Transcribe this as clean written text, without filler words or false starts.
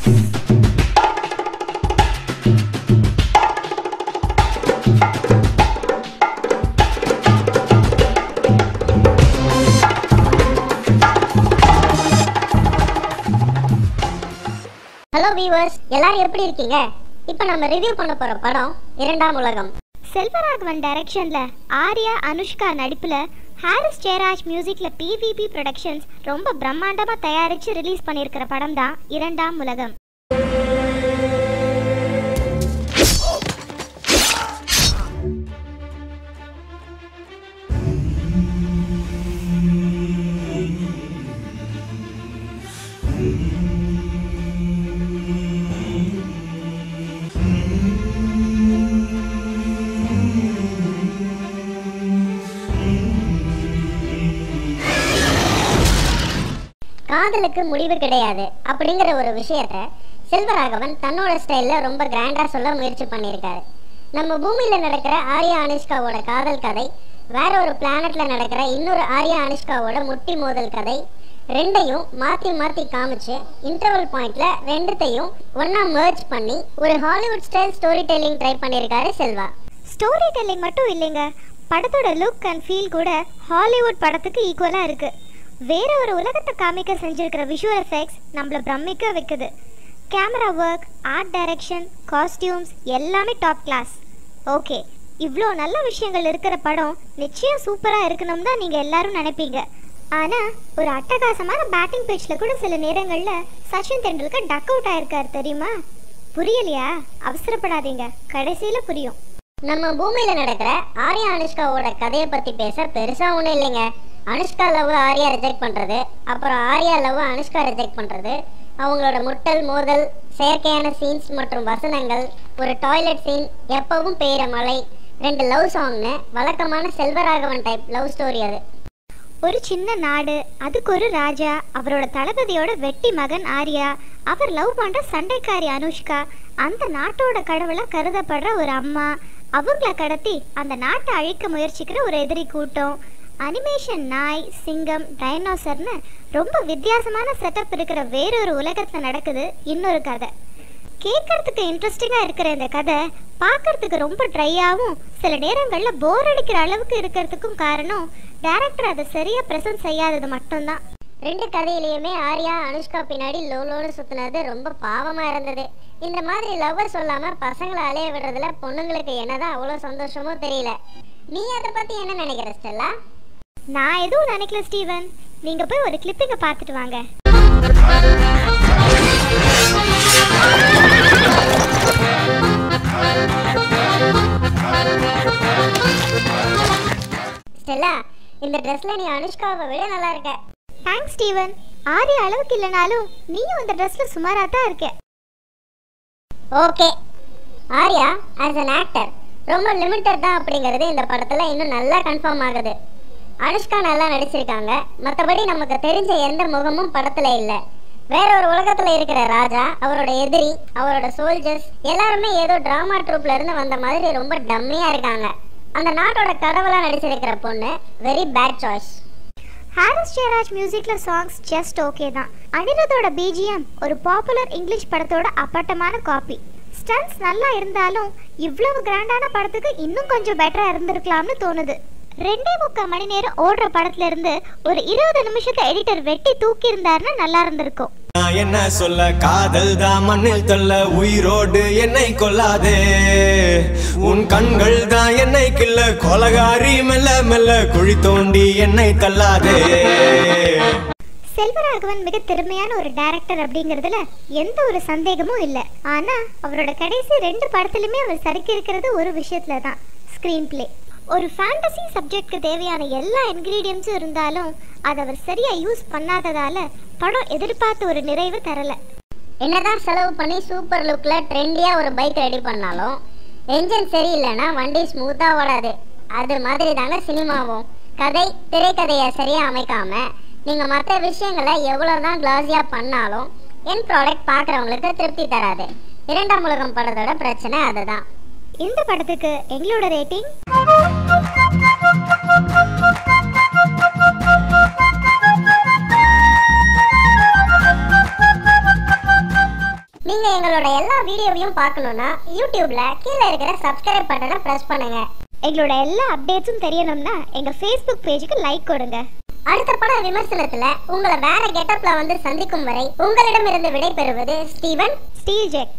Hello viewers, எல்லாரும் எப்படி இருக்கீங்க? இப்போ நம்ம ரிவ்யூ பண்ண போற படம் இரண்டாம் உலகம். செல்வராகவன் டைரக்ஷன்ல ஆர்யா அனுஷ்கா நடிப்புல ஹாரிஸ் ஜெயராஜ் மியூசிக்ல பிவிபி ப்ரொடக்ஷன்ஸ் ரொம்ப பிரம்மாண்டமா தயாரிச்சு ரிலீஸ் பண்ணியிருக்கிற படம் தான் இரண்டாம் உலகம். காதலுக்கு முடிவு கிடையாது அப்படிங்கிற ஒரு விஷயத்த செல்வராகவன் தன்னோட ஸ்டைல்ல ரொம்ப கிராண்டா சொல்ல முயற்சி பண்ணியிருக்காரு. நம்ம பூமியில நடக்கிற ஆர்யா அனுஷ்காவோட காதல் கதை, வேற ஒரு பிளானட்ல நடக்கிற இன்னொரு ஆர்யா அனுஷ்காவோட முட்டி மோதல் கதை, ரெண்டையும் மாத்தி மாத்தி காமிச்சு இன்டர்வல் பாயிண்ட்ல ரெண்டுத்தையும் ஒன்னா மெர்ஜ் பண்ணி ஒரு Hollywood style story telling try பண்ணியிருக்காரு செல்வா. ஸ்டோரி டெல்லிங் மட்டும் இல்லைங்க, படத்தோட லுக் அண்ட் ஃபீல் கூட ஹாலிவுட் படத்துக்கு ஈக்குவலா இருக்கு. வேற ஒரு உலகத்தை காமிக்க செஞ்சிருக்கிற விஷுவல் எஃபெக்ட்ஸ் நம்மள பிரமிக்க வைக்குது. Camera work, art direction, costumes எல்லாமே டாப் கிளாஸ். ஓகே, இவ்வளோ நல்ல விஷயங்கள் இருக்கிற படம் நிச்சயம் சூப்பராக இருக்கணும் தான் நீங்கள் எல்லாரும் நினைப்பீங்க. ஆனால் ஒரு அட்டகாசமான பேட்டிங் பிச்சில் கூட சில நேரங்களில் சச்சின் தெண்டுல்கர் டக் அவுட் ஆயிருக்காரு தெரியுமா? புரியலையா? அவசரப்படாதீங்க, கடைசியில் புரியும். நம்ம பூமியில நடக்கிற ஆர்யா அனுஷ்காவோட கதையை பத்தி பேச பெருசா ஒன்றும் இல்லைங்க. அனுஷ்கா லவ் ஆர்யா ரிஜெக்ட் பண்றது, அப்புறம் ஆர்யா லவ் அனுஷ்கா ரிஜெக்ட் பண்றது, அவங்களோட முட்டல் மோதல், செயற்கையான சீன்ஸ் மற்றும் வசனங்கள், ஒரு டாய்லெட் சீன், எப்பவும் பெய்கிற மழை, 2 லவ் சாங்னு வழக்கமான செல்வராகவன் டைப் லவ் ஸ்டோரி அது. ஒரு சின்ன நாடு, அதுக்கு ஒரு ராஜா, அவரோட தளபதியோட வெட்டி மகன் ஆர்யா, அவர் லவ் பண்ற சண்டைக்காரி அனுஷ்கா, அந்த நாட்டோட கடவுளா கருதப்படுற ஒரு அம்மா, அவங்கள கடத்தி அந்த நாட்டை அழிக்க முயற்சிக்கிற ஒரு எதிரி கூட்டம், அனிமேஷன் நாய், சிங்கம், டைனோசர்னு ரொம்ப வித்தியாசமான செட்டப் இருக்கிற வேறொரு உலகத்தில் நடக்குது இன்னொரு கதை. கேட்கறதுக்கு இன்ட்ரெஸ்டிங்காக இருக்கிற இந்த கதை பார்க்கறதுக்கு ரொம்ப ட்ரையாகவும் சில நேரங்களில் போர் அடிக்கிற அளவுக்கு இருக்கிறதுக்கும் காரணம் டைரக்டர் அதை சரியாக ப்ரெசென்ட் செய்யாதது மட்டும்தான். 2 கதையிலையுமே ஆர்யா அனுஷ்கா பின்னாடி லோலோடு சுத்தினது ரொம்ப பாவமாக இருந்தது. இந்த மாதிரி லவ்வர் சொல்லாம பசங்களை அலைய விடுறதுல பொண்ணுங்களுக்கு என்னதான் அவ்வளோ சந்தோஷமோ தெரியல. நீ அதை பத்தி என்ன நினைக்கிற ஸ்டெல்லா? நான் எதுவும் நினைக்கல ஸ்டீவன், நீங்க போய் ஒரு கிளிப்பிங்க பார்த்துட்டு வாங்க. ஸ்டெல்லா, இந்த ட்ரெஸ்ல நீ அனுஷ்காவை விட நல்லா இருக்க. Thanks Steven. ஆர்யா அளவுக்கு இல்லைனாலும் நீயும் இந்த ட்ரெஸ்ல சுமாராக தான் இருக்க. Okay, Arya as an actor ரொம்ப லிமிட்டட் தான் அப்படிங்கிறது இந்த படத்தில் இன்னும் நல்லா கன்ஃபார்ம் ஆகுது. அனுஷ்கா நல்லா நடிச்சிருக்காங்க, மற்றபடி நமக்கு தெரிஞ்ச எந்த முகமும் படத்தில் இல்லை. வேற ஒரு உலகத்தில் இருக்கிற ராஜா, அவரோட எதிரி, அவரோட சோல்ஜர்ஸ் எல்லாருமே ஏதோ ட்ராமா ட்ரூப்ல இருந்து வந்த மாதிரி ரொம்ப டம்மியாக இருக்காங்க. அந்த நாட்டோட கடவுளாக நடிச்சிருக்கிற பொண்ணு very bad choice. Harris Jayaraj மியூசிக்ல சாங்ஸ் ஜஸ்ட் ஓகே தான். அனிருத்தோட பிஜிஎம் ஒரு பாப்புலர் இங்கிலீஷ் படத்தோட அப்பட்டமான காப்பி. ஸ்டன்ஸ் நல்லா இருந்தாலும் இவ்வளவு கிராண்டான படத்துக்கு இன்னும் கொஞ்சம் பெட்டரா இருந்திருக்கலாம்னு தோணுது. 2.25 மணி நேரம் ஓடுற படத்துல இருந்து ஒரு 20 நிமிஷத்தை எடிட்டர் வெட்டி தூக்கி இருந்தாருன்னா நல்லா இருந்திருக்கும். என்ன சொல்ல, காதல் தான் மண்ணில் தொல்ல, உயிரோடு என்னை கொல்லாதே, உன் கண்கள் தான் என்னை கிள்ள, கொலகாரி மெல்ல மெல்ல குழி தோண்டி என்னை தள்ளாதே. செல்வராகவன் மிக திறமையான ஒரு டைரக்டர் அப்படிங்கிறதுல எந்த ஒரு சந்தேகமும் இல்லை. ஆனா அவரோட கடைசி 2 படத்துலையுமே அவர் சறுக்கி இருக்கிறது ஒரு விஷயத்துல தான், ஸ்கிரீன் பிளே. ஒரு ஃபேண்டசி சப்ஜெக்ட்க்கு தேவையான எல்லா இன்கிரீடியன்ஸும் இருந்தாலும் அதை அவர் சரியா யூஸ் பண்ணாததால படம் எதிர்பார்த்த ஒரு நிறைவு தரல. என்னதான் செலவு பண்ணி சூப்பர் லுக்ல ட்ரெண்டியா ஒரு பைக் ரெடி பண்ணாலும் என்ஜின் சரியில்லைன்னா வண்டி ஸ்மூத்தா ஓடாது. அது மாதிரி தாங்க சினிமாவும். கதை, திரைக்கதையை சரியா அமைக்காம நீங்க மற்ற விஷயங்களை எவ்வளவுதான் கிளாஸியா பண்ணாலும் என் ப்ராடக்ட் பார்க்குறவங்களுக்கு திருப்தி தராது. இரண்டாம் உலகம் படத்தோட பிரச்சனை அதுதான். இந்த படத்துக்கு எங்களோட ரேட்டிங் நீங்க எங்களோட எல்லா வீடியோவையும் பார்க்கணும்னா யூடியூப்ல கீழே இருக்கிற சப்ஸ்கிரைப் பட்டனை பிரஸ் பண்ணுங்க. எங்களோட எல்லா அப்டேட்ஸும் தெரியணும்னா எங்க Facebook பேஜுக்கு லைக் கொடுங்க. அடுத்த பட விமர்சனத்துல உங்களை வேற கெட்டப்ல வந்து சந்திக்கும் வரை உங்களிடமிருந்து விடை பெறுவது ஸ்டீவன், ஸ்டீஜெக்.